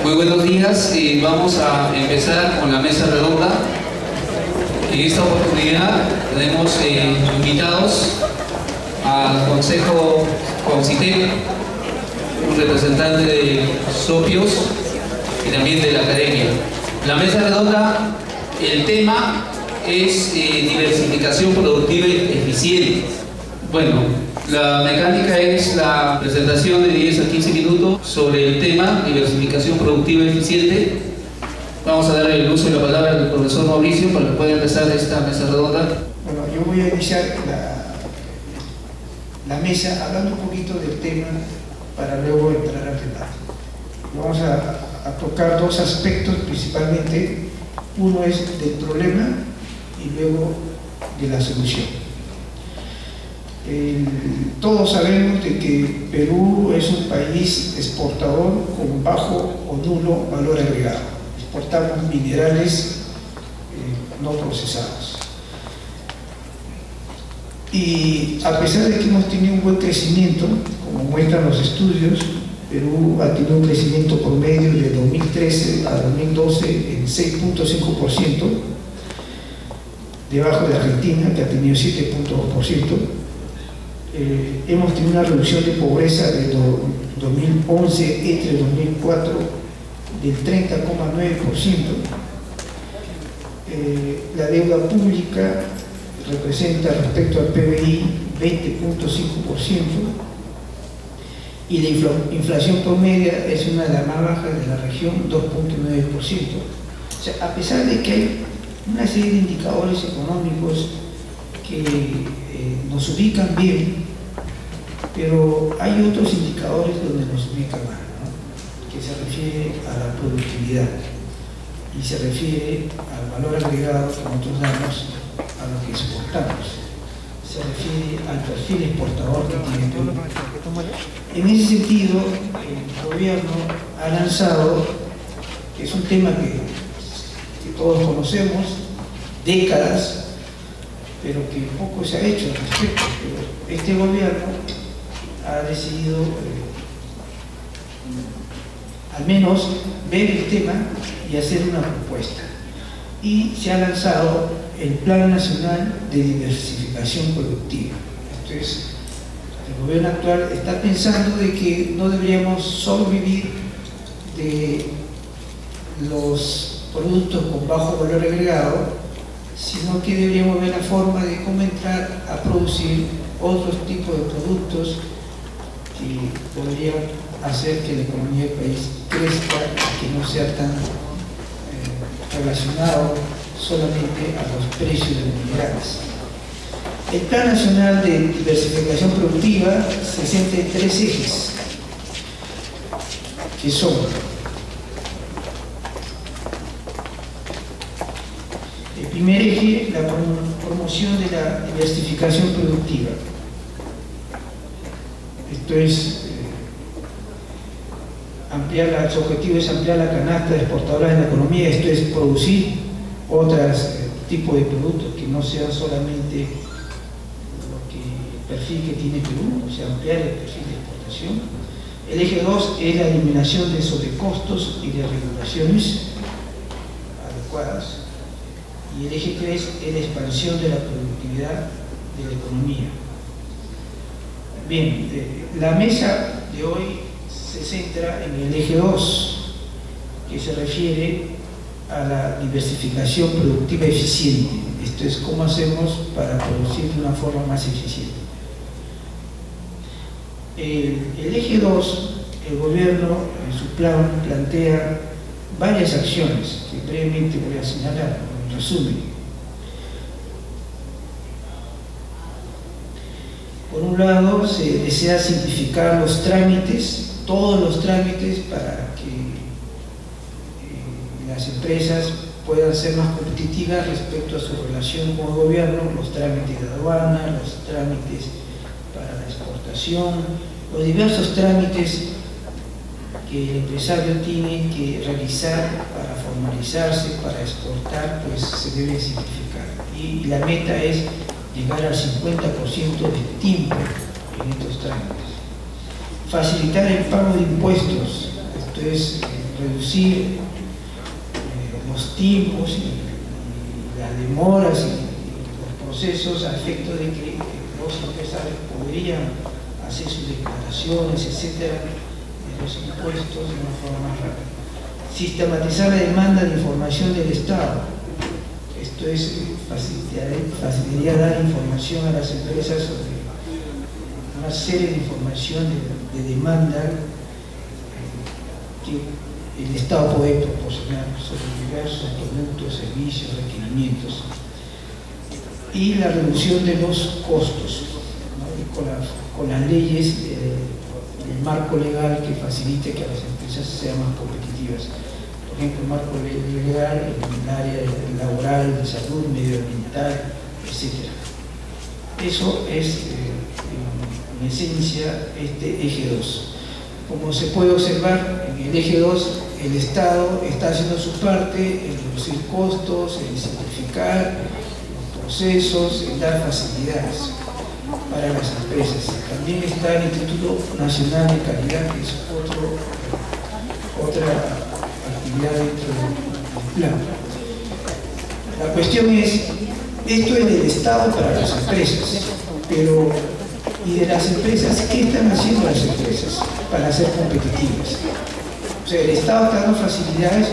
Muy buenos días. Vamos a empezar con la mesa redonda. En esta oportunidad tenemos invitados al Consejo Concitec, un representante de socios y también de la academia. La mesa redonda, el tema es diversificación productiva eficiente. Bueno, la mecánica es la presentación de 10 a 15 minutos sobre el tema diversificación productiva eficiente. Vamos a dar el uso de la palabra al profesor Mauricio para que pueda empezar esta mesa redonda. Bueno, yo voy a iniciar la mesa hablando un poquito del tema para luego entrar al debate. Vamos a tocar dos aspectos principalmente. Uno es del problema y luego de la solución. Todos sabemos de que Perú es un país exportador con bajo o nulo valor agregado. Exportamos minerales no procesados. Y a pesar de que hemos tenido un buen crecimiento, como muestran los estudios, Perú ha tenido un crecimiento promedio de 2013 a 2012 en 6.5%, debajo de Argentina, que ha tenido 7.2%. Hemos tenido una reducción de pobreza de 2011 entre 2004 del 30,9%. La deuda pública representa respecto al PBI 20.5% y la inflación promedia es una de las más bajas de la región, 2.9%. O sea, a pesar de que hay una serie de indicadores económicos que nos ubican bien, pero hay otros indicadores donde nos ubican mal, ¿no? Que se refiere a la productividad y se refiere al valor agregado que nosotros damos a lo que exportamos, se refiere al perfil exportador que tiene Perú. En ese sentido, el gobierno ha lanzado, que es un tema que todos conocemos, décadas, pero que poco se ha hecho al respecto. Pero este gobierno ha decidido al menos ver el tema y hacer una propuesta. Y se ha lanzado el Plan Nacional de Diversificación Productiva. Entonces, el gobierno actual está pensando de que no deberíamos solo vivir de los productos con bajo valor agregado, sino que deberíamos ver la forma de cómo entrar a producir otros tipos de productos que podrían hacer que la economía del país crezca y que no sea tan relacionado solamente a los precios de los minerales. El Plan Nacional de Diversificación Productiva se centra en tres ejes, que son el primer eje, la promoción de la diversificación productiva. Esto es su objetivo es ampliar la canasta de exportadoras de la economía. Esto es producir otros tipos de productos que no sean solamente el perfil que tiene Perú, o sea, ampliar el perfil de exportación. El eje 2 es la eliminación de sobrecostos y de regulaciones adecuadas. Y el eje 3 es la expansión de la productividad de la economía. Bien, la mesa de hoy se centra en el eje 2, que se refiere a la diversificación productiva eficiente. Esto es cómo hacemos para producir de una forma más eficiente. El eje 2, el gobierno en su plan plantea varias acciones que brevemente voy a señalar, en resumen. Por un lado, se desea simplificar los trámites, todos los trámites, para que las empresas puedan ser más competitivas respecto a su relación con el gobierno, los trámites de aduana, los trámites para la exportación, los diversos trámites que el empresario tiene que realizar para formalizarse, para exportar, pues se debe simplificar. Y la meta es llegar al 50% de tiempo en estos trámites. Facilitar el pago de impuestos, esto es reducir los tiempos y las demoras y los procesos a efecto de que los empresarios podrían hacer sus declaraciones, etcétera, de los impuestos de una forma más rápida. Sistematizar la demanda de información del Estado. Esto es, facilitaría dar información a las empresas sobre una serie de información de demanda que el Estado puede proporcionar sobre diversos productos, servicios, requerimientos. Y la reducción de los costos, ¿no? Y con las leyes, el marco legal que facilite que las empresas sean más competitivas. Por ejemplo, el marco legal en el área laboral, de salud, medioambiental, etc. Eso es, en esencia, este eje 2. Como se puede observar, en el eje 2, el Estado está haciendo su parte en reducir costos, en simplificar los procesos, en dar facilidades para las empresas. También está el Instituto Nacional de Calidad, que es otra actividad dentro del plan. La cuestión es, esto es del Estado para las empresas, pero ¿y de las empresas? ¿Qué están haciendo las empresas para ser competitivas? O sea, el Estado está dando facilidades,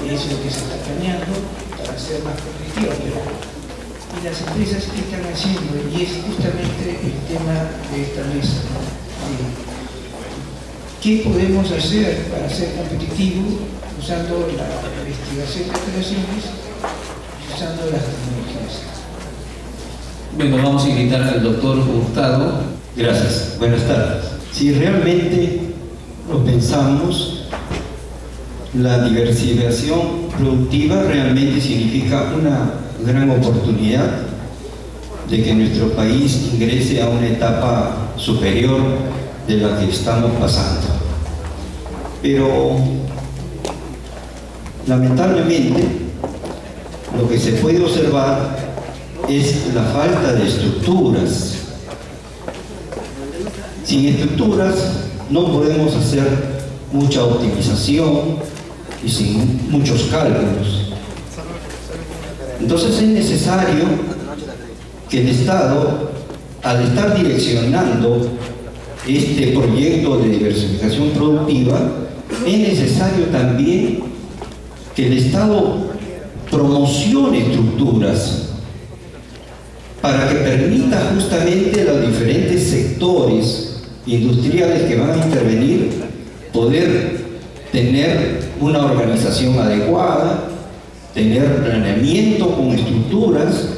es lo que se está planeando para ser más competitivas, pero ¿y las empresas qué están haciendo? Y es justamente el tema de esta mesa, ¿no? ¿Qué podemos hacer para ser competitivos usando la investigación de operaciones y usando las tecnologías? Bueno, vamos a invitar al doctor Hurtado. Gracias, buenas tardes. Si realmente lo pensamos, la diversificación productiva realmente significa una gran oportunidad de que nuestro país ingrese a una etapa superior de la que estamos pasando. Pero lamentablemente lo que se puede observar es la falta de estructuras. Sin estructuras no podemos hacer mucha optimización y sin muchos cálculos. Entonces es necesario que el Estado, al estar direccionando este proyecto de diversificación productiva, es necesario también que el Estado promocione estructuras para que permita justamente a los diferentes sectores industriales que van a intervenir poder tener una organización adecuada, tener planeamiento con estructuras,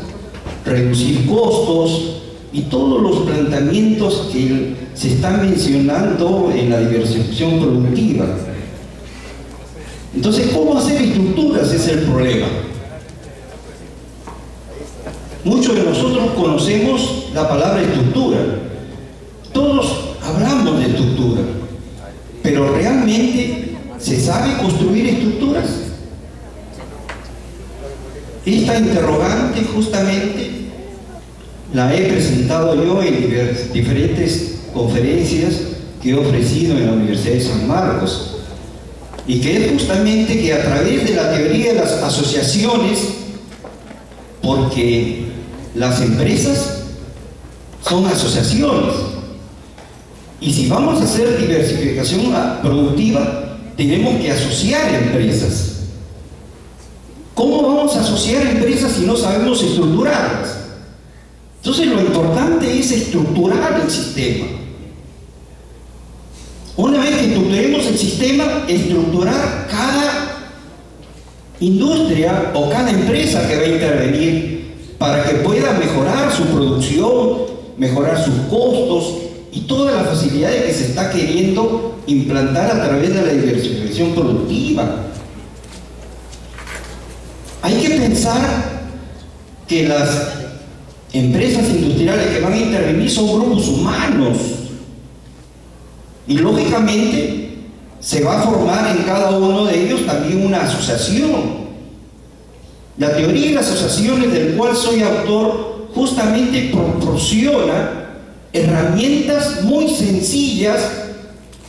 reducir costos y todos los planteamientos que se están mencionando en la diversificación productiva. Entonces, ¿cómo hacer estructuras? Ese es el problema. Muchos de nosotros conocemos la palabra estructura. Todos hablamos de estructura, pero ¿realmente se sabe construir estructuras? Esta interrogante justamente la he presentado yo en diferentes conferencias que he ofrecido en la Universidad de San Marcos, y que es justamente que a través de la teoría de las asociaciones, porque las empresas son asociaciones, y si vamos a hacer diversificación productiva, tenemos que asociar empresas. ¿Cómo vamos a asociar empresas si no sabemos estructurarlas? Entonces lo importante es estructurar el sistema. Una vez que estructuremos el sistema, estructurar cada industria o cada empresa que va a intervenir para que pueda mejorar su producción, mejorar sus costos y todas las facilidades que se está queriendo implantar a través de la diversificación productiva. Hay que pensar que las empresas industriales que van a intervenir son grupos humanos y lógicamente se va a formar en cada uno de ellos también una asociación. La teoría de las asociaciones, del cual soy autor, justamente proporciona herramientas muy sencillas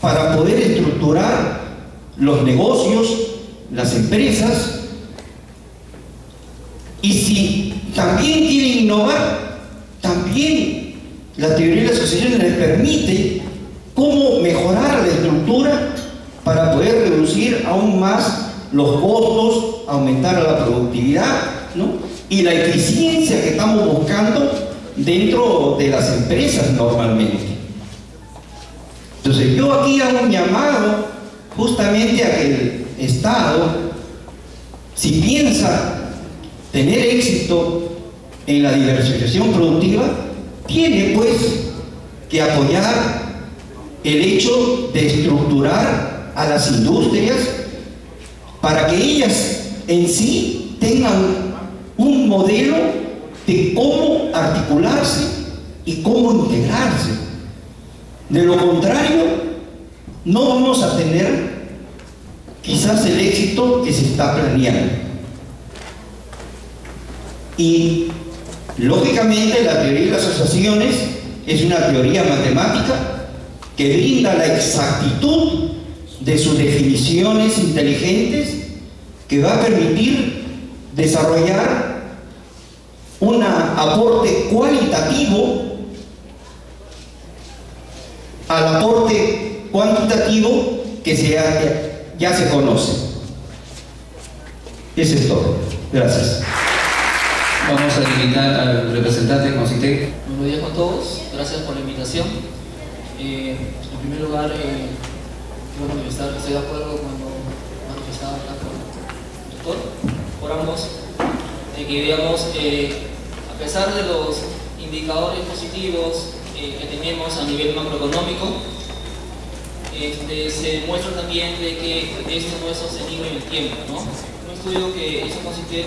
para poder estructurar los negocios, las empresas, y si también quieren innovar, también la teoría de las asociaciones les permite cómo mejorar la estructura para poder reducir aún más los costos, aumentar la productividad, ¿no? Y la eficiencia que estamos buscando dentro de las empresas normalmente. Entonces yo aquí hago un llamado justamente a que el Estado, si piensa tener éxito en la diversificación productiva, tiene pues que apoyar el hecho de estructurar a las industrias para que ellas en sí tengan un modelo de cómo articularse y cómo integrarse. De lo contrario, no vamos a tener quizás el éxito que se está planeando. Y lógicamente la teoría de las asociaciones es una teoría matemática que brinda la exactitud de sus definiciones inteligentes, que va a permitir desarrollar un aporte cualitativo al aporte cuantitativo que ya se conoce. Eso es todo. Gracias. Vamos a invitar al representante de CONCITEC. Buenos días con todos, gracias por la invitación. En primer lugar, quiero manifestar que estoy de acuerdo con lo manifestado acá por el doctor, por ambos, de que digamos, a pesar de los indicadores positivos que tenemos a nivel macroeconómico, se demuestra también de que esto no es sostenible en el tiempo, ¿no? Un estudio que hizo CONCITEC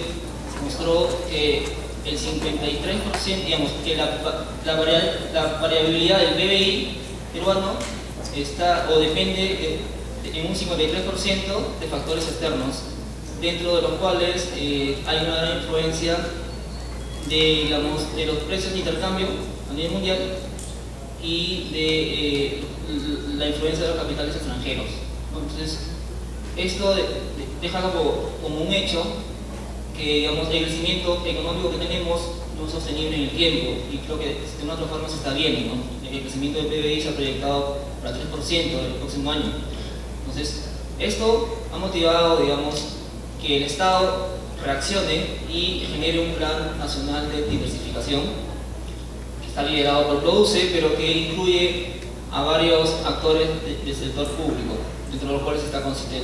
mostró que el 53%, digamos, que la variabilidad del PBI peruano está o depende en un 53% de factores externos, dentro de los cuales hay una gran influencia de los precios de intercambio a nivel mundial y de la influencia de los capitales extranjeros. Entonces, esto deja como un hecho que, digamos, el crecimiento económico que tenemos no es sostenible en el tiempo, y creo que de una otra forma se está viendo, ¿no? El crecimiento del PBI se ha proyectado para 3% el próximo año. Entonces, esto ha motivado, digamos, que el Estado reaccione y genere un plan nacional de diversificación que está liderado por PRODUCE, pero que incluye a varios actores del sector público, dentro de los cuales está CONCITEC.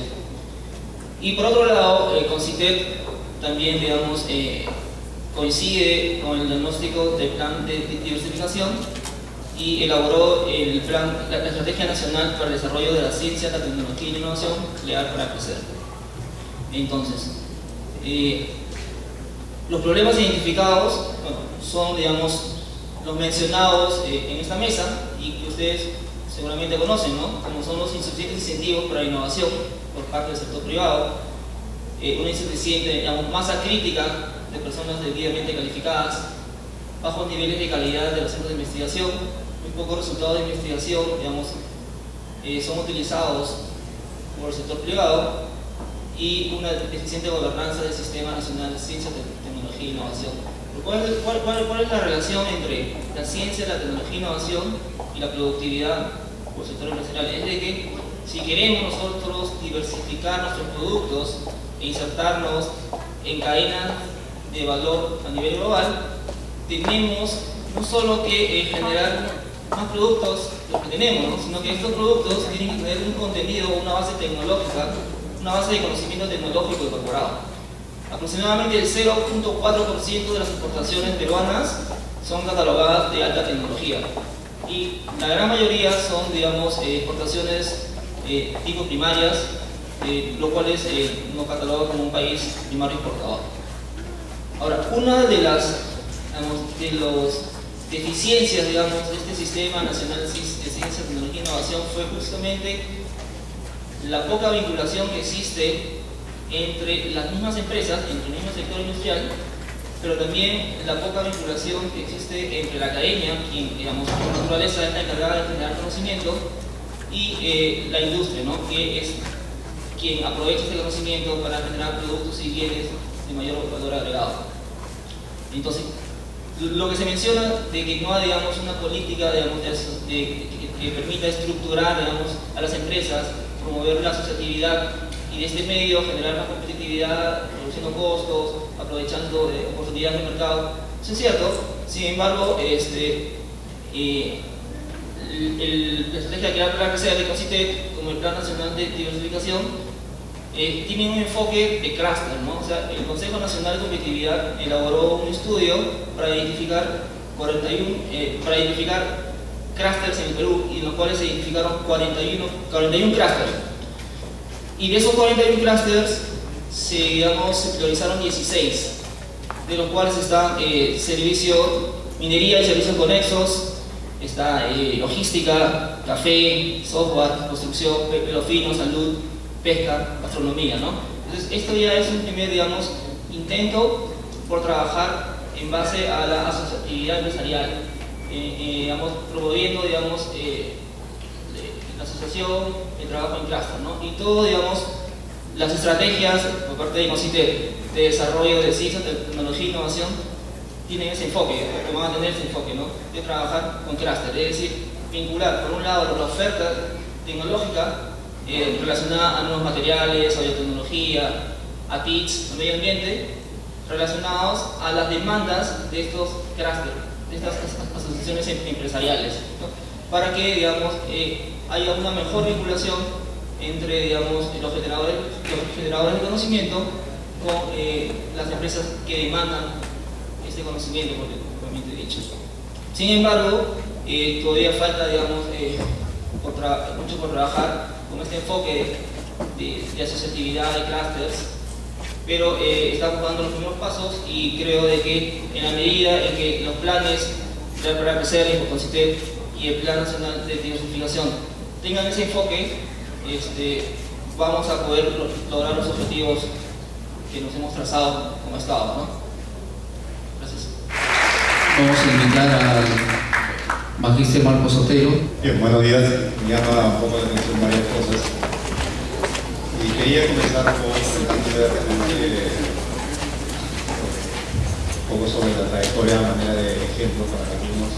Y por otro lado, CONCITEC también, digamos, coincide con el diagnóstico del plan de diversificación y elaboró la Estrategia Nacional para el Desarrollo de la Ciencia, la Tecnología y la Innovación, Crear para Crecer. Entonces, los problemas identificados, bueno, son, digamos, los mencionados en esta mesa y que ustedes seguramente conocen, ¿no? Como son los insuficientes incentivos para la innovación por parte del sector privado, una insuficiente, digamos, masa crítica de personas debidamente calificadas, bajos niveles de calidad de los centros de investigación, muy pocos resultados de investigación, digamos, son utilizados por el sector privado, y una deficiente gobernanza del Sistema Nacional de Ciencia, Tecnología e Innovación. ¿Cuál es la relación entre la ciencia, la tecnología e innovación y la productividad por el sector empresarial? Es de que si queremos nosotros diversificar nuestros productos e insertarnos en cadenas de valor a nivel global, tenemos no solo que generar más productos de los que tenemos, ¿no? Sino que estos productos tienen que tener un contenido, una base tecnológica, una base de conocimiento tecnológico incorporado. Aproximadamente el 0.4% de las exportaciones peruanas son catalogadas de alta tecnología, y la gran mayoría son, digamos, exportaciones tipo primarias, lo cual nos cataloga como un país primario exportador. Ahora, una de las deficiencias, digamos, de este Sistema Nacional de Ciencia, Tecnología e Innovación fue justamente la poca vinculación que existe entre las mismas empresas, entre el mismo sector industrial, pero también la poca vinculación que existe entre la academia, quien, digamos, por naturaleza es la encargada de generar conocimiento, y la industria, ¿no? Que es quien aprovecha este conocimiento para generar productos y bienes de mayor valor agregado. Entonces, lo que se menciona de que no hay, digamos, una política, digamos, que permita estructurar, digamos, a las empresas, promover la asociatividad y de este medio generar más competitividad, reduciendo costos, aprovechando oportunidades de mercado. Eso es cierto. Sin embargo, la estrategia que ha creado de CONCITEC, como el Plan Nacional de Diversificación, tiene un enfoque de clúster, ¿no? O sea, el Consejo Nacional de Competitividad elaboró un estudio para identificar clústeres en el Perú, y en los cuales se identificaron 41 clústeres. Y de esos 41 clústeres se priorizaron 16, de los cuales están minería y servicios conexos, está logística, café, software, construcción, pelo fino, salud, pesca, gastronomía, ¿no? Entonces, esto ya es un primer, digamos, intento por trabajar en base a la asociatividad empresarial, promoviendo, digamos, la asociación, el trabajo en clúster, ¿no? Y todo, digamos, las estrategias por parte de CONCITEC de desarrollo de ciencia, tecnología e innovación tienen ese enfoque, o van a tener ese enfoque, ¿no? De trabajar con clúster, es decir, vincular por un lado la oferta tecnológica relacionada a nuevos materiales, a biotecnología, a TICs, al medio ambiente, relacionados a las demandas de estos clústeres, de estas asociaciones empresariales, ¿no? Para que, digamos, haya una mejor vinculación entre, digamos, los generadores de conocimiento con las empresas que demandan este conocimiento, propiamente dicho. Sin embargo, todavía falta, digamos, mucho por trabajar con este enfoque de asociatividad, de clústeres, pero estamos dando los primeros pasos, y creo de que en la medida en que los planes para crecer, el CONCITEC y el Plan Nacional de Diversificación tengan ese enfoque, vamos a poder lograr los objetivos que nos hemos trazado como Estado, ¿no? Gracias. Vamos a invitar al Magíster Marcos Otero. Bien, buenos días. Me llama un poco la atención varias cosas. Y quería comenzar con un poco sobre la trayectoria, de manera de ejemplo para algunos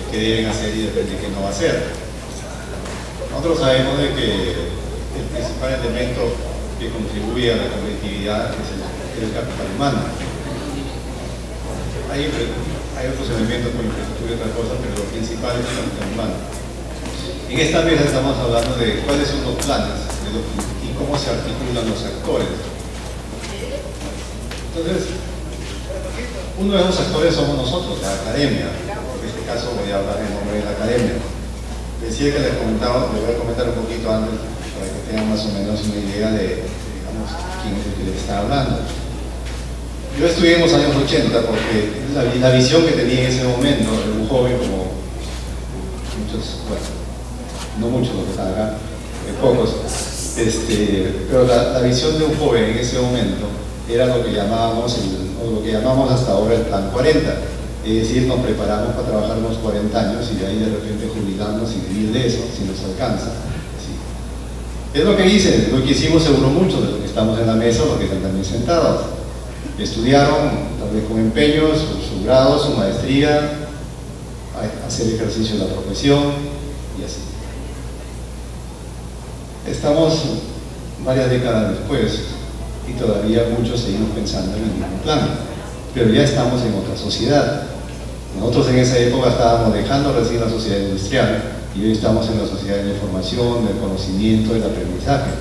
que deben hacer y depende de qué no va a hacer. Nosotros sabemos de que el principal elemento que contribuye a la competitividad es el capital humano. Hay otros elementos como infraestructura y otras cosas, pero lo principal es el capital humano. En esta mesa estamos hablando de cuáles son los planes y cómo se articulan los actores. Entonces, uno de esos actores somos nosotros, la academia. En este caso voy a hablar en nombre de la academia. Decía que les voy a comentar un poquito antes para que tengan más o menos una idea de, digamos, quién es el que les está hablando. Yo estudié en los años 80 porque la visión que tenía en ese momento de un joven, como muchos, bueno, no muchos los que están acá, pocos, pero la visión de un joven en ese momento era lo que llamamos hasta ahora el Plan 40. Es decir, nos preparamos para trabajar unos 40 años y de ahí de repente jubilarnos y vivir de eso, si nos alcanza. Sí. Es lo que hice, lo que hicimos seguro muchos de los que estamos en la mesa, los que están también sentados. Estudiaron, tal vez con empeño, su grado, su maestría, hacer ejercicio de la profesión y así. Estamos varias décadas después y todavía muchos seguimos pensando en el mismo plan, pero ya estamos en otra sociedad. Nosotros en esa época estábamos dejando recién la sociedad industrial y hoy estamos en la sociedad de la información, del conocimiento, del aprendizaje.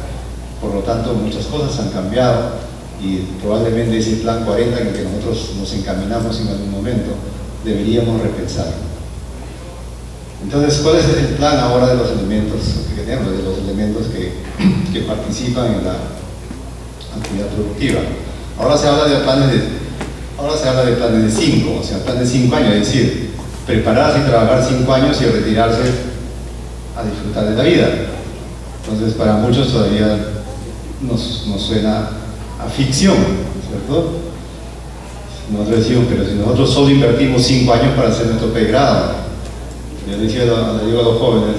Por lo tanto, muchas cosas han cambiado y probablemente ese Plan 40 en el que nosotros nos encaminamos en algún momento, deberíamos repensarlo. Entonces, ¿cuál es el plan ahora de los elementos que tenemos, de los elementos que participan en la actividad productiva? Ahora se habla de planes de 5, o sea, plan de 5 años, es decir, prepararse y trabajar 5 años y retirarse a disfrutar de la vida. Entonces, para muchos todavía nos suena a ficción, ¿cierto? Nosotros decimos, pero si nosotros solo invertimos 5 años para hacer nuestro pregrado, yo le digo a los jóvenes,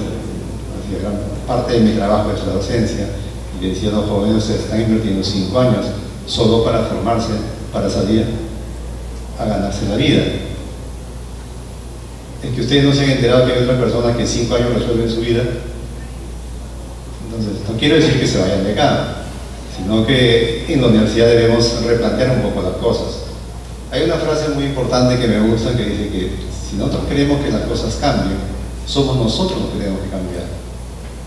gran parte de mi trabajo es la docencia, Y le decía a los jóvenes, se están invirtiendo 5 años solo para formarse, para salir a ganarse la vida. Es que ustedes no se han enterado que hay otra persona que en 5 años resuelve su vida. Entonces, no quiero decir que se vayan de acá, sino que en la universidad debemos replantear un poco las cosas. Hay una frase muy importante que me gusta que dice que si nosotros queremos que las cosas cambien, somos nosotros los que tenemos que cambiar.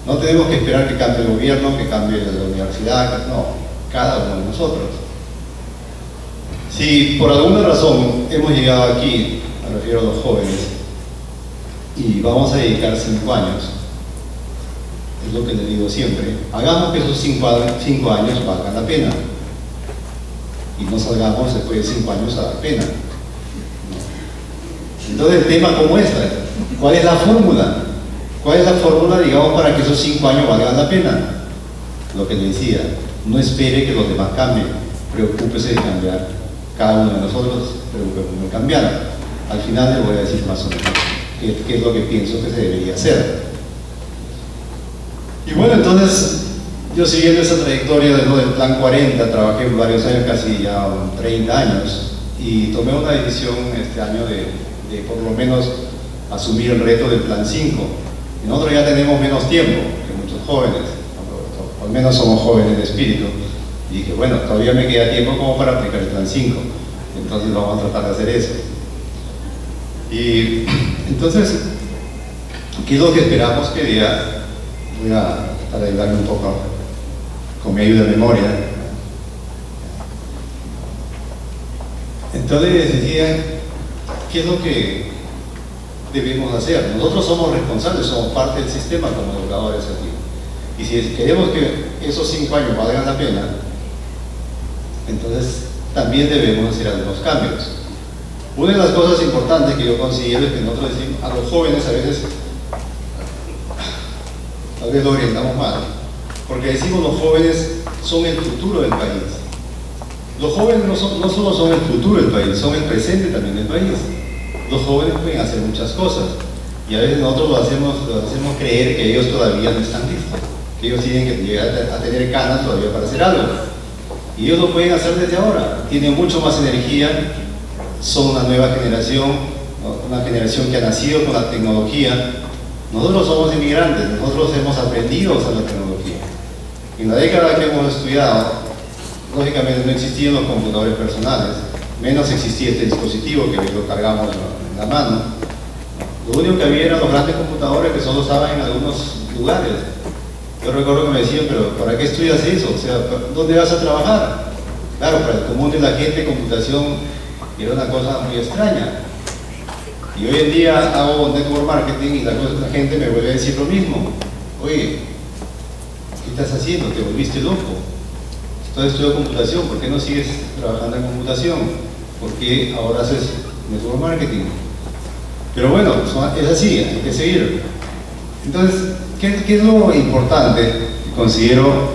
No tenemos que esperar que cambie el gobierno, que cambie la universidad, no, cada uno de nosotros. Si por alguna razón hemos llegado aquí, me refiero a los jóvenes, y vamos a dedicar 5 años, es lo que les digo siempre, hagamos que esos 5 años valgan la pena y no salgamos después de 5 años a dar pena. Entonces el tema como esta, ¿cuál es la fórmula? ¿Cuál es la fórmula, digamos, para que esos 5 años valgan la pena? Lo que le decía, no espere que los demás cambien, preocúpese de cambiar. Cada uno de nosotros preocupemos de cambiar. Al final le voy a decir más o menos qué es lo que pienso que se debería hacer. Y bueno, entonces yo siguiendo esa trayectoria de lo del Plan 40, trabajé varios años, casi ya 30 años, y tomé una decisión este año de por lo menos asumir el reto del Plan 5. Y nosotros ya tenemos menos tiempo que muchos jóvenes, al menos somos jóvenes de espíritu, y dije, bueno, todavía me queda tiempo como para aplicar el Plan 5, entonces vamos a tratar de hacer eso. Y entonces, ¿qué es lo que esperamos que diga? Voy a tratar de ayudarme un poco con mi ayuda de memoria. Entonces decía, ¿qué es lo que debemos hacer? Nosotros somos responsables, somos parte del sistema como educadores aquí. Y si queremos que esos 5 años valgan la pena, entonces también debemos hacer algunos cambios. Una de las cosas importantes que yo considero es que nosotros decimos a los jóvenes a veces, tal vez lo orientamos mal, porque decimos los jóvenes son el futuro del país. Los jóvenes no solo son el futuro del país, son el presente también del país. Los jóvenes pueden hacer muchas cosas y a veces nosotros lo hacemos creer que ellos todavía no están listos, que ellos tienen que llegar a tener ganas todavía para hacer algo. Y ellos lo pueden hacer desde ahora, tienen mucho más energía, son una nueva generación, una generación que ha nacido con la tecnología. Nosotros somos inmigrantes, nosotros hemos aprendido a usar la tecnología. En la década que hemos estudiado, lógicamente no existían los computadores personales, menos existía este dispositivo que lo cargamos en la mano. Lo único que había eran los grandes computadores que solo estaban en algunos lugares. Yo recuerdo que me decían, pero ¿para qué estudias eso? O sea, ¿dónde vas a trabajar? Claro, para el común de la gente, computación era una cosa muy extraña. Y hoy en día hago network marketing y la gente me vuelve a decir lo mismo. Oye, ¿qué estás haciendo? ¿Te volviste loco? Entonces estudio computación, ¿por qué no sigues trabajando en computación? ¿Por qué ahora haces network marketing? Pero bueno, es así, hay que seguir. Entonces, ¿qué es lo importante que considero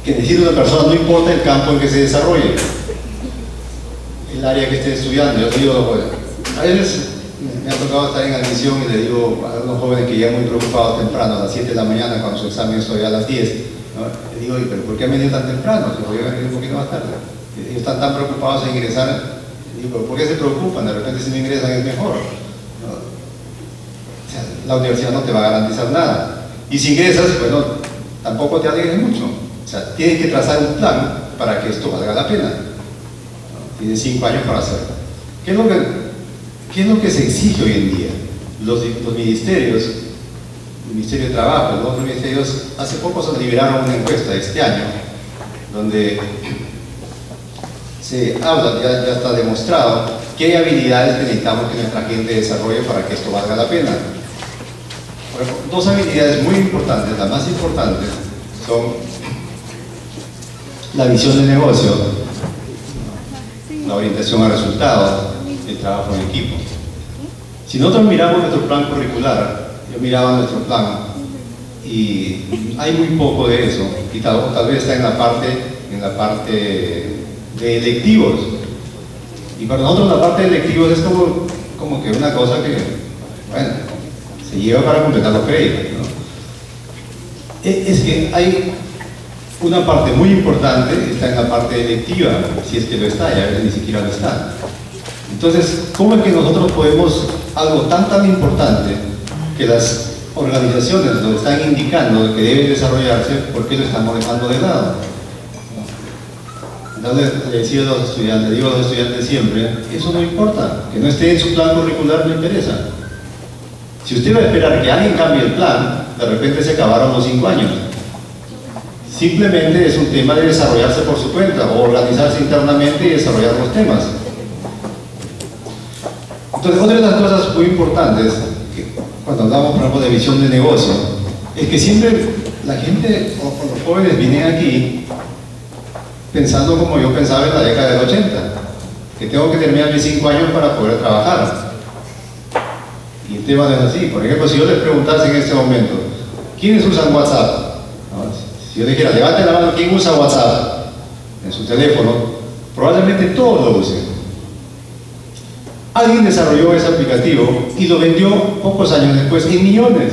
que necesita una persona? No importa el campo en que se desarrolle, el área que esté estudiando. Yo digo, a veces me ha tocado estar en admisión y le digo a algunos jóvenes que llegan muy preocupados temprano, a las 7 de la mañana, cuando su examen es todavía a las 10, ¿no? Le digo, ¿pero por qué han venido tan temprano? Si voy a venir un poquito más tarde. Ellos están tan preocupados en ingresar. Le digo, ¿pero por qué se preocupan? De repente si no ingresan es mejor, ¿no? O sea, la universidad no te va a garantizar nada. Y si ingresas, bueno, tampoco te alegres mucho. O sea, tienes que trazar un plan para que esto valga la pena, ¿no? Tienes 5 años para hacerlo. ¿Qué es lo que se exige hoy en día? Los ministerios, el Ministerio de Trabajo, los otros ministerios, hace poco se liberaron una encuesta este año, donde se habla, ya está demostrado, que hay habilidades que necesitamos que nuestra gente desarrolle para que esto valga la pena. Por ejemplo, 2 habilidades muy importantes, las más importantes, son la visión de negocio, la orientación a resultados, el trabajo en equipo. Si nosotros miramos nuestro plan curricular, yo miraba nuestro plan y hay muy poco de eso, y tal vez está en la parte de electivos. Y para nosotros la parte de electivos es como que una cosa que, bueno, se lleva para completar los créditos, ¿no? Es que hay una parte muy importante, está en la parte electiva, si es que lo está, y a veces ni siquiera lo está. Entonces, ¿cómo es que nosotros podemos, algo tan importante, que las organizaciones lo están indicando que debe desarrollarse, por qué lo estamos dejando de lado? Entonces, le decía a los estudiantes, digo a los estudiantes siempre, eso no importa, que no esté en su plan curricular no interesa. Si usted va a esperar que alguien cambie el plan, de repente se acabaron los 5 años. Simplemente es un tema de desarrollarse por su cuenta, o organizarse internamente y desarrollar los temas. Entonces, otra de las cosas muy importantes, que cuando hablamos, por ejemplo, de visión de negocio, es que siempre la gente, o los jóvenes, vienen aquí pensando como yo pensaba en la década del 80, que tengo que terminar mis 5 años para poder trabajar. Y el tema no es así. Por ejemplo, si yo les preguntase en este momento, ¿quiénes usan WhatsApp? ¿No? Si yo dijera, levanten la mano, ¿quién usa WhatsApp en su teléfono? Probablemente todos lo usen. Alguien desarrolló ese aplicativo y lo vendió pocos años después en millones.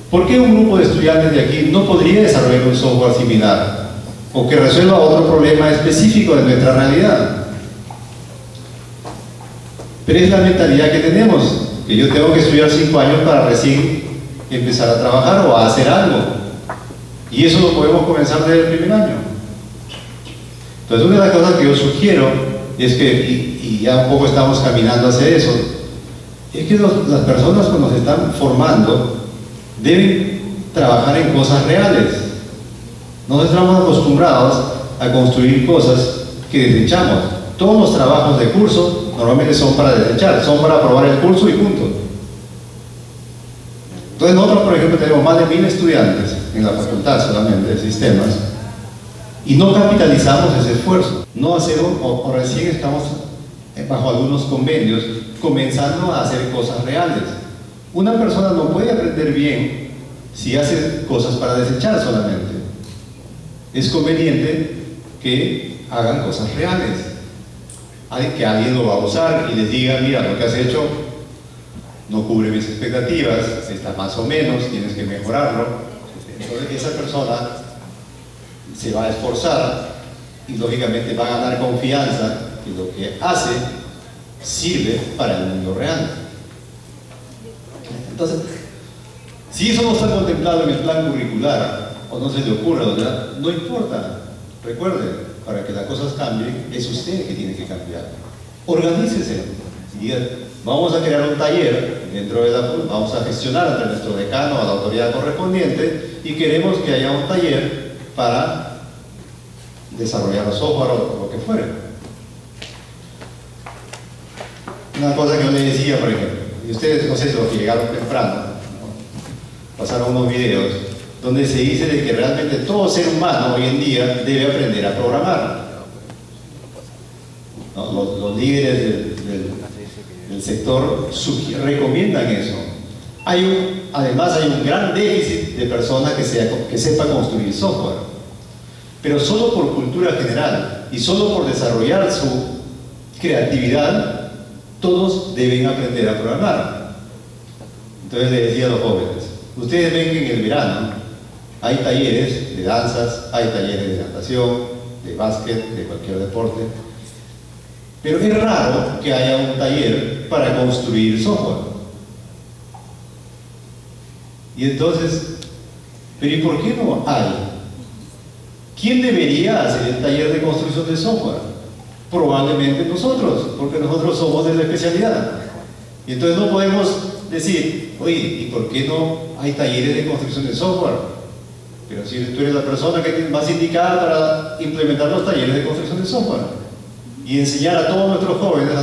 ¿Por qué un grupo de estudiantes de aquí no podría desarrollar un software similar o que resuelva otro problema específico de nuestra realidad? Pero es la mentalidad que tenemos, que yo tengo que estudiar 5 años para recién empezar a trabajar o a hacer algo. Y eso lo podemos comenzar desde el primer año. Entonces, una de las cosas que yo sugiero es que, y ya un poco estamos caminando hacia eso, es que las personas cuando se están formando deben trabajar en cosas reales. No estamos acostumbrados a construir cosas que desechamos. Todos los trabajos de curso normalmente son para desechar, son para aprobar el curso y punto. Entonces nosotros, por ejemplo, tenemos más de 1000 estudiantes en la facultad solamente de sistemas y no capitalizamos ese esfuerzo. No hacemos, o recién estamos bajo algunos convenios comenzando a hacer cosas reales. Una persona no puede aprender bien si hace cosas para desechar solamente. Es conveniente que hagan cosas reales, que alguien lo va a usar y les diga, mira, lo que has hecho no cubre mis expectativas, está más o menos, tienes que mejorarlo. Entonces esa persona se va a esforzar y lógicamente va a ganar confianza que lo que hace sirve para el mundo real. Entonces, si eso no está contemplado en el plan curricular o no se le ocurre, ¿verdad? No importa. Recuerde, para que las cosas cambien, es usted que tiene que cambiar. Organícese. Y vamos a crear un taller dentro de vamos a gestionar entre nuestro decano o la autoridad correspondiente y queremos que haya un taller para desarrollar software o lo que fuere. Una cosa que yo le decía, por ejemplo, y ustedes, no sé si los que llegaron temprano, ¿no? Pasaron unos videos donde se dice de que realmente todo ser humano hoy en día debe aprender a programar. ¿No? Los líderes del sector recomiendan eso. Además hay un gran déficit de personas que sepan construir software. Pero solo por cultura general y solo por desarrollar su creatividad, todos deben aprender a programar. Entonces le decía a los jóvenes, ustedes ven que en el verano hay talleres de danzas, hay talleres de natación, de básquet, de cualquier deporte, pero es raro que haya un taller para construir software. Y entonces, ¿pero y por qué no hay? ¿Quién debería hacer el taller de construcción de software? Probablemente nosotros, porque nosotros somos de la especialidad. Y entonces no podemos decir, oye, ¿y por qué no hay talleres de construcción de software? Pero si tú eres la persona que más indicada para implementar los talleres de construcción de software y enseñar a todos nuestros jóvenes,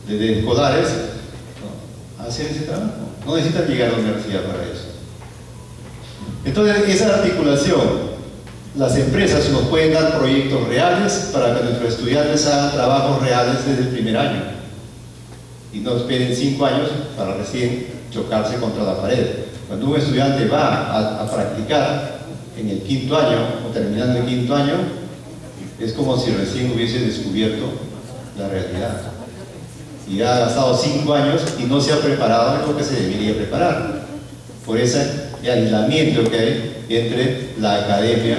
desde escolares, ¿no? a hacer ese trabajo. No necesitan llegar a la universidad para eso. Entonces, esa articulación, las empresas nos pueden dar proyectos reales para que nuestros estudiantes hagan trabajos reales desde el primer año y no esperen 5 años para recién chocarse contra la pared. Cuando un estudiante va a practicar en el 5º año o terminando el 5º año, es como si recién hubiese descubierto la realidad y ha gastado 5 años y no se ha preparado en lo que se debería preparar. por ese aislamiento que hay entre la academia,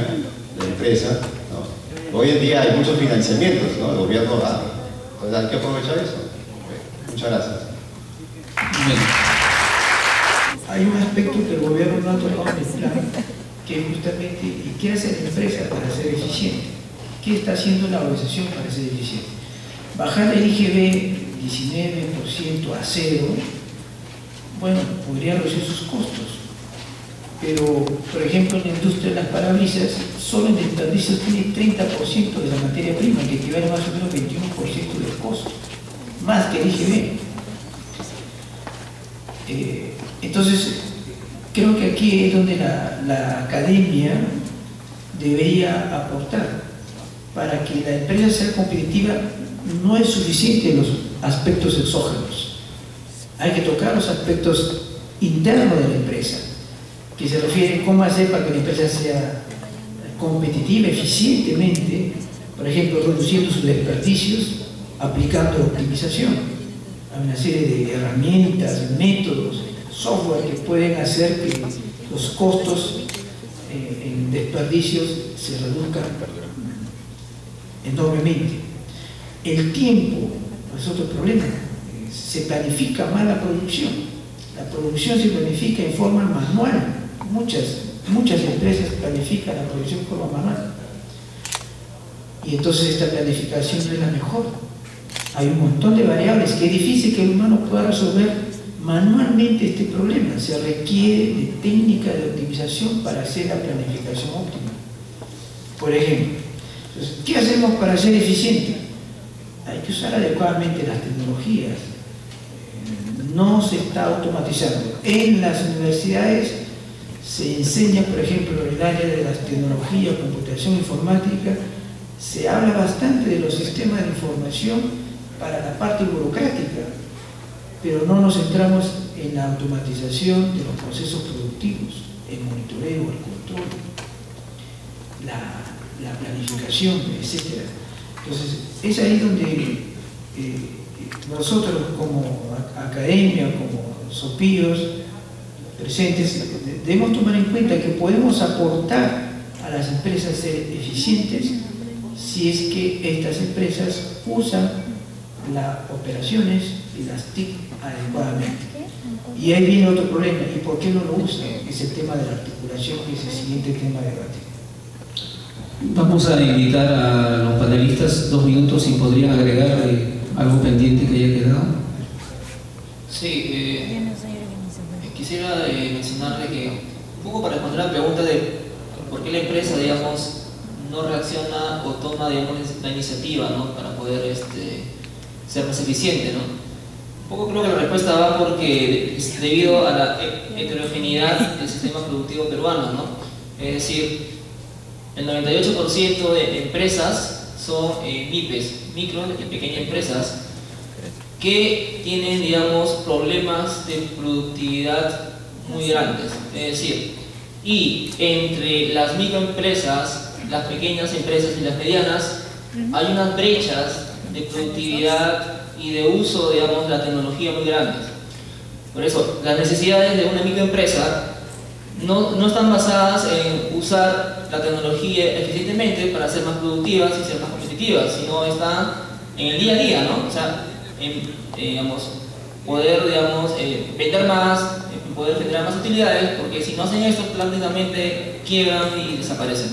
la empresa, ¿no? Hoy en día hay muchos financiamientos, ¿no? El gobierno da, entonces hay que aprovechar eso. Muchas gracias. Bien. Hay un aspecto que el gobierno no ha tocado en el plan, que es justamente, ¿y qué hace la empresa para ser eficiente? ¿Qué está haciendo la organización para ser eficiente? Bajar el IGB 19% a 0, bueno, podría reducir sus costos. Pero, por ejemplo, en la industria de las parabrisas, solo en desperdicios tiene 30% de la materia prima, que equivale más o menos 21% del costo, más que el IGB. Entonces, creo que aquí es donde la academia debería aportar. Para que la empresa sea competitiva, no es suficiente los aspectos exógenos. Hay que tocar los aspectos internos de la empresa, que se refieren a cómo hacer para que la empresa sea competitiva eficientemente, por ejemplo, reduciendo sus desperdicios, aplicando optimización. Hay una serie de herramientas, métodos, software que pueden hacer que los costos en desperdicios se reduzcan enormemente. El tiempo es otro problema. Se planifica mal la producción. La producción se planifica en forma manual. Muchas empresas planifican la producción en forma manual. Y entonces esta planificación no es la mejor. Hay un montón de variables que es difícil que el humano pueda resolver manualmente este problema. Se requiere de técnica de optimización para hacer la planificación óptima. Por ejemplo, entonces, ¿qué hacemos para ser eficientes? Hay que usar adecuadamente las tecnologías. No se está automatizando. En las universidades se enseña, por ejemplo, en el área de las tecnologías, computación informática, se habla bastante de los sistemas de información para la parte burocrática, pero no nos centramos en la automatización de los procesos productivos, el monitoreo, el control, la planificación, etc. Entonces, es ahí donde nosotros como academia, como SOPIOS presentes, debemos tomar en cuenta que podemos aportar a las empresas ser eficientes si es que estas empresas usan las operaciones y las TIC adecuadamente. Y ahí viene otro problema, ¿y por qué no lo usan? Es el tema de la articulación, que es el siguiente tema de debate. Vamos a invitar a los panelistas 2 minutos si podrían agregar algo pendiente que haya quedado. Sí, quisiera mencionarle que, un poco para responder a la pregunta de por qué la empresa, digamos, no reacciona o toma, digamos, la iniciativa, ¿no?, para poder ser más eficiente, ¿no? Un poco creo que la respuesta va porque es debido a la heterogeneidad del sistema productivo peruano, ¿no? Es decir, el 98% de empresas son MIPES, micro y pequeñas empresas, que tienen, digamos, problemas de productividad muy grandes. Es decir, y entre las microempresas, las pequeñas empresas y las medianas, hay unas brechas de productividad y de uso, digamos, de la tecnología muy grandes. Por eso, las necesidades de una microempresa no están basadas en usar la tecnología eficientemente para ser más productivas y ser más competitivas, sino están en el día a día, ¿no? O sea, en digamos, poder, digamos, vender más, poder generar más utilidades, porque si no hacen esto, prácticamente quiebran y desaparecen.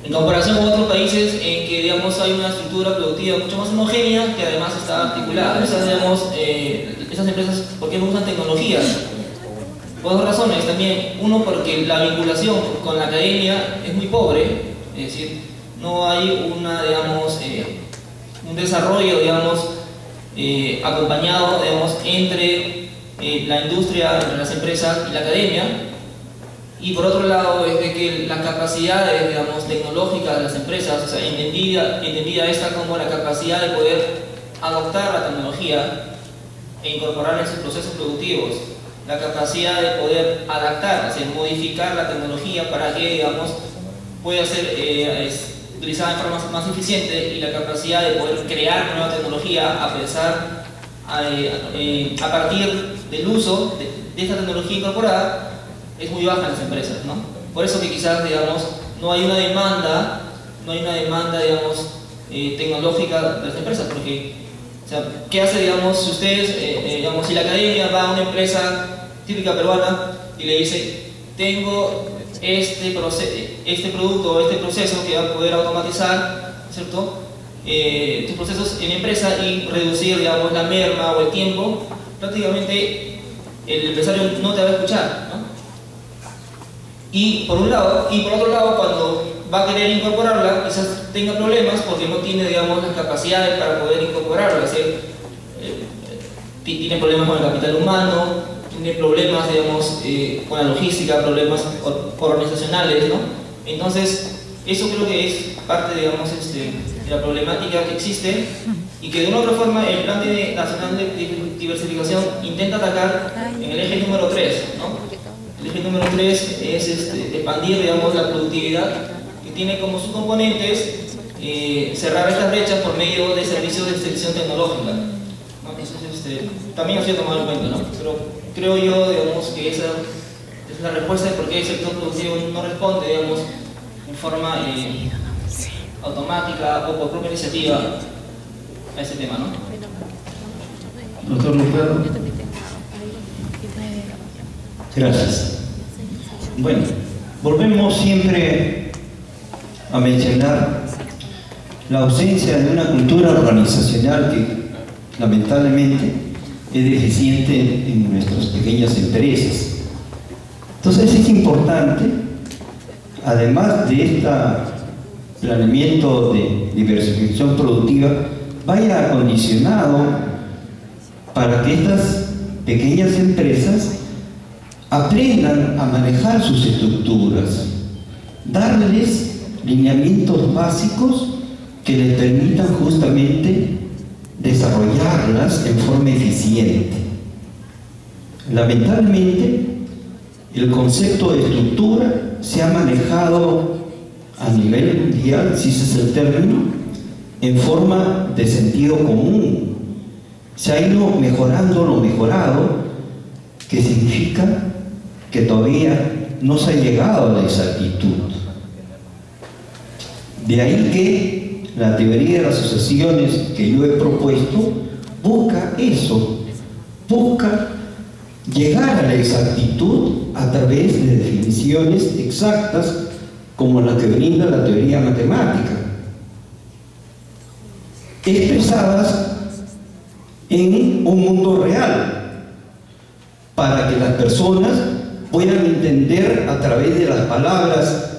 En comparación con otros países en que, digamos, hay una estructura productiva mucho más homogénea, que además está articulada. Esas empresas, ¿por qué no usan tecnologías? Por dos razones también. Uno, porque la vinculación con la academia es muy pobre, es decir, no hay digamos, un desarrollo, digamos, acompañado, digamos, entre la industria, entre las empresas y la academia. Y por otro lado, es de que las capacidades, digamos, tecnológicas de las empresas, o sea, entendida esta como la capacidad de poder adoptar la tecnología e incorporarla en sus procesos productivos, la capacidad de poder adaptar, es decir, modificar la tecnología para que, digamos, pueda ser utilizada de forma más eficiente, y la capacidad de poder crear nueva tecnología a partir del uso esta tecnología incorporada es muy baja en las empresas, ¿no? Por eso que quizás, digamos, no hay una demanda, digamos, tecnológica de las empresas, porque, o sea, ¿qué hace, digamos, si ustedes, digamos, si la academia va a una empresa típica peruana y le dice, tengo este producto o este proceso que va a poder automatizar, ¿cierto?, tus procesos en empresa y reducir, digamos, la merma o el tiempo, prácticamente el empresario no te va a escuchar, ¿no? Y por un lado, y por otro lado, cuando va a querer incorporarla, quizás tenga problemas porque no tiene, digamos, las capacidades para poder incorporarla, es decir, tiene problemas con el capital humano, tiene problemas, digamos, con la logística, problemas organizacionales, ¿no? Entonces, eso creo que es parte, digamos, de la problemática que existe y que de una u otra forma el Plan Nacional de Diversificación intenta atacar en el eje número 3, ¿no? El eje número 3 es expandir, digamos, la productividad, que tiene como sus componentes cerrar estas brechas por medio de servicios de extensión tecnológica, ¿no? Entonces, también ha sido tomado en cuenta, ¿no? Pero creo yo, digamos, que esa es la respuesta de por qué el sector productivo no responde, digamos, en forma automática o por propia iniciativa a ese tema, ¿no? Doctor Luperro. Gracias. Bueno, volvemos siempre a mencionar la ausencia de una cultura organizacional que lamentablemente es deficiente en nuestras pequeñas empresas. Entonces es importante, además de este planeamiento de diversificación productiva, vaya acondicionado para que estas pequeñas empresas aprendan a manejar sus estructuras, darles lineamientos básicos que les permitan justamente desarrollarlas en forma eficiente. Lamentablemente, el concepto de estructura se ha manejado a nivel mundial, si ese es el término, en forma de sentido común. Se ha ido mejorando lo mejorado, que significa que todavía no se ha llegado a la exactitud. De ahí que la teoría de las asociaciones que yo he propuesto busca eso, busca llegar a la exactitud a través de definiciones exactas como la que brinda la teoría matemática, expresadas en un mundo real, para que las personas puedan entender a través de las palabras,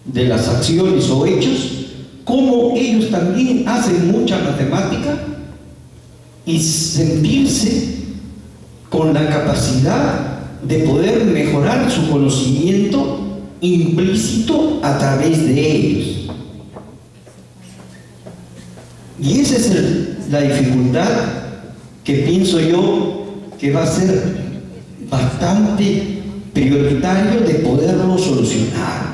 de las acciones o hechos, cómo ellos también hacen mucha matemática y sentirse con la capacidad de poder mejorar su conocimiento implícito a través de ellos. Y esa es la dificultad que pienso yo que va a ser bastante prioritario de poderlo solucionar.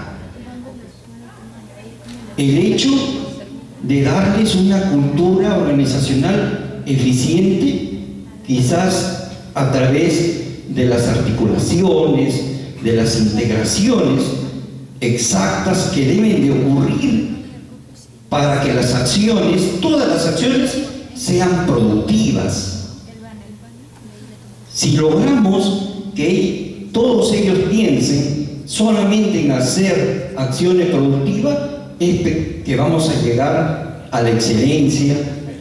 El hecho de darles una cultura organizacional eficiente, quizás a través de las articulaciones, de las integraciones exactas que deben de ocurrir para que las acciones, todas las acciones, sean productivas. Si logramos que todos ellos piensen solamente en hacer acciones productivas, es que vamos a llegar a la excelencia,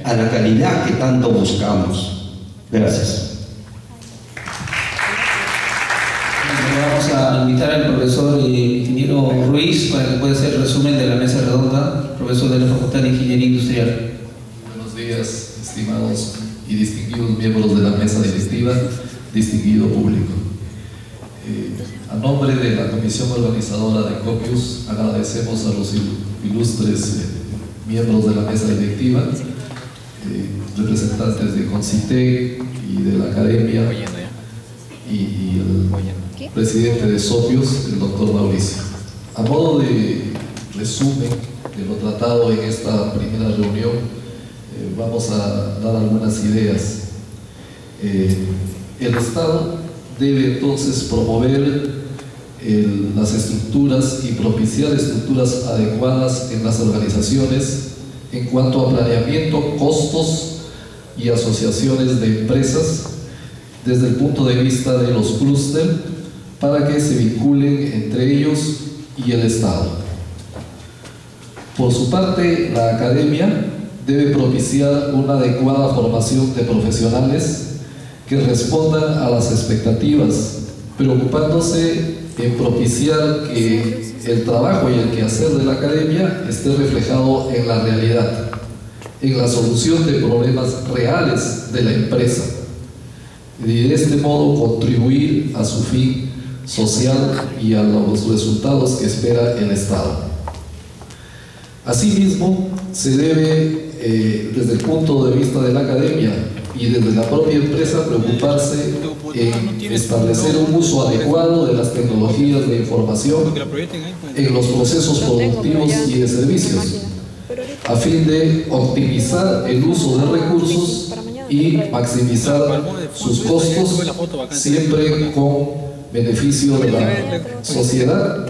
a la calidad que tanto buscamos. Gracias. Vamos a invitar al profesor ingeniero Ruiz para que pueda hacer el resumen de la mesa redonda, profesor de la Facultad de Ingeniería Industrial. Buenos días, estimados y distinguidos miembros de la mesa directiva, distinguido público. A nombre de la comisión organizadora de COPIUS, agradecemos a los ilustres miembros de la mesa directiva, representantes de CONCITEC y de la academia, y el presidente de SOPIUS, el doctor Mauricio. A modo de resumen de lo tratado en esta primera reunión, vamos a dar algunas ideas. El Estado debe entonces promover las estructuras y propiciar estructuras adecuadas en las organizaciones en cuanto a planeamiento, costos y asociaciones de empresas desde el punto de vista de los clústeres para que se vinculen entre ellos y el Estado. Por su parte, la academia debe propiciar una adecuada formación de profesionales que respondan a las expectativas, preocupándose en propiciar que el trabajo y el quehacer de la academia esté reflejado en la realidad, en la solución de problemas reales de la empresa, y de este modo contribuir a su fin social y a los resultados que espera el Estado. Asimismo, se debe, desde el punto de vista de la academia y desde la propia empresa, preocuparse en establecer un uso adecuado de las tecnologías de información en los procesos productivos y de servicios, a fin de optimizar el uso de recursos y maximizar sus costos, siempre con beneficio de la sociedad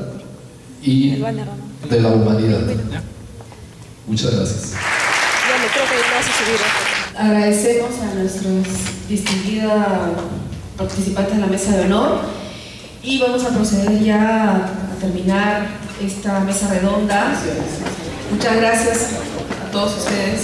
y de la humanidad. Muchas gracias. Agradecemos a nuestros distinguidos participantes de la mesa de honor y vamos a proceder ya a terminar esta mesa redonda. Muchas gracias a todos ustedes.